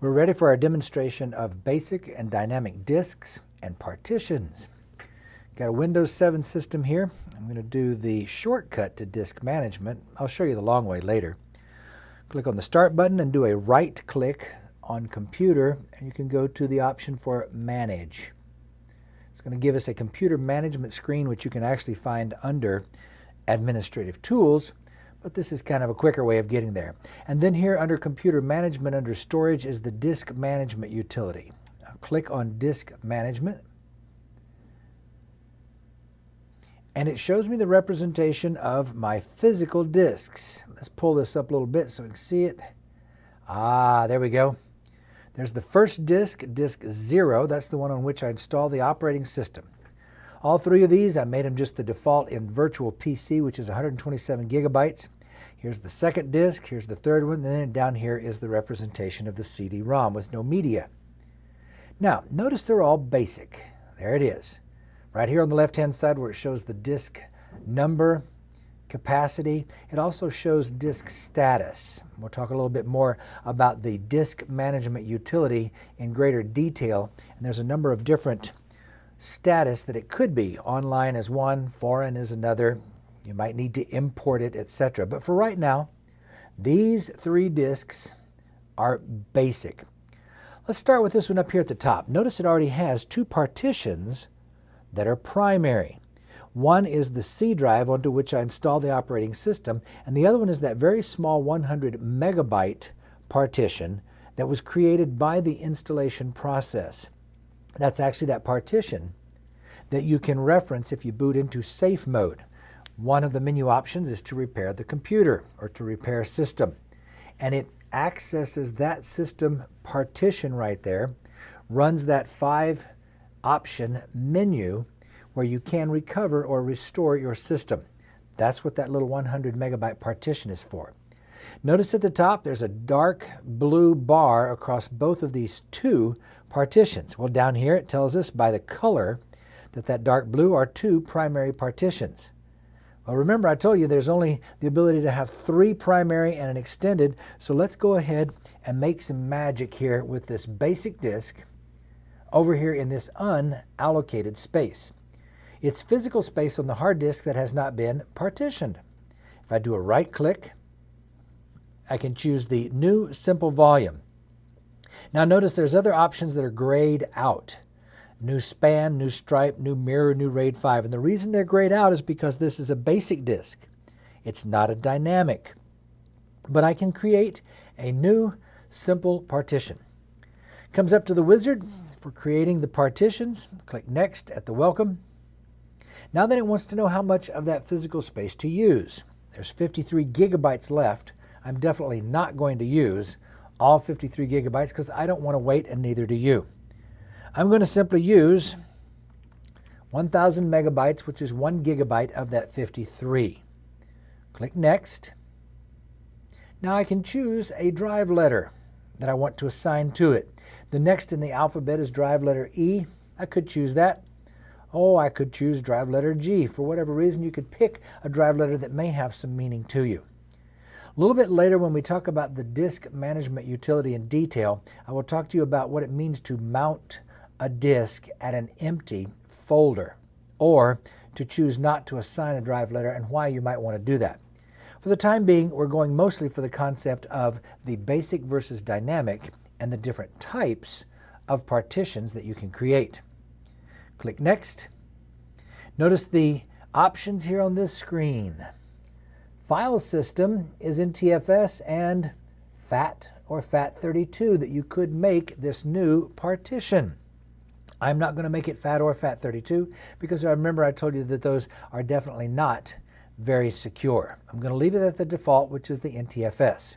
We're ready for our demonstration of basic and dynamic disks and partitions. Got a Windows 7 system here. I'm going to do the shortcut to disk management. I'll show you the long way later. Click on the Start button and do a right click on Computer, and you can go to the option for Manage. It's going to give us a computer management screen, which you can actually find under Administrative Tools, but this is kind of a quicker way of getting there. And then here under Computer Management, under Storage, is the Disk Management utility. I'll click on Disk Management, and it shows me the representation of my physical disks. Let's pull this up a little bit so we can see it. There we go. There's the first disk, disk 0. That's the one on which I install the operating system. All three of these, I made them just the default in Virtual PC, which is 127 gigabytes. Here's the second disk, here's the third one, and then down here is the representation of the CD-ROM with no media. Now, notice they're all basic. There it is. Right here on the left-hand side where it shows the disk number, capacity, it also shows disk status. We'll talk a little bit more about the disk management utility in greater detail, and there's a number of different status that it could be. Online is one, foreign is another. You might need to import it, etc. But for right now, these three disks are basic. Let's start with this one up here at the top. Notice it already has two partitions that are primary. One is the C drive onto which I install the operating system, and the other one is that very small 100 megabyte partition that was created by the installation process. That's actually that partition that you can reference if you boot into safe mode. One of the menu options is to repair the computer or to repair system. And it accesses that system partition right there, runs that 5-option menu where you can recover or restore your system. That's what that little 100 megabyte partition is for. Notice at the top there's a dark blue bar across both of these two partitions. Well, down here it tells us by the color that dark blue are two primary partitions. Well, remember I told you there's only the ability to have 3 primary and an extended, so let's go ahead and make some magic here with this basic disk over here in this unallocated space. It's physical space on the hard disk that has not been partitioned. If I do a right click, I can choose the New Simple Volume. Now notice there's other options that are grayed out. New span, new stripe, new mirror, new RAID 5. And the reason they're grayed out is because this is a basic disk. It's not a dynamic. But I can create a new simple partition. Comes up to the wizard for creating the partitions. Click Next at the welcome. Now then it wants to know how much of that physical space to use. There's 53 gigabytes left. I'm definitely not going to use all 53 gigabytes because I don't want to wait, and neither do you. I'm going to simply use 1,000 megabytes, which is 1 gigabyte of that 53. Click Next. Now I can choose a drive letter that I want to assign to it. The next in the alphabet is drive letter E. I could choose that. Oh, I could choose drive letter G. For whatever reason, you could pick a drive letter that may have some meaning to you. A little bit later, when we talk about the disk management utility in detail, I will talk to you about what it means to mount a disk at an empty folder, or to choose not to assign a drive letter and why you might want to do that. For the time being, we're going mostly for the concept of the basic versus dynamic and the different types of partitions that you can create. Click Next. Notice the options here on this screen. File system is in TFS and FAT or FAT32 that you could make this new partition. I'm not going to make it FAT or FAT32 because I remember I told you that those are definitely not very secure. I'm going to leave it at the default, which is the NTFS.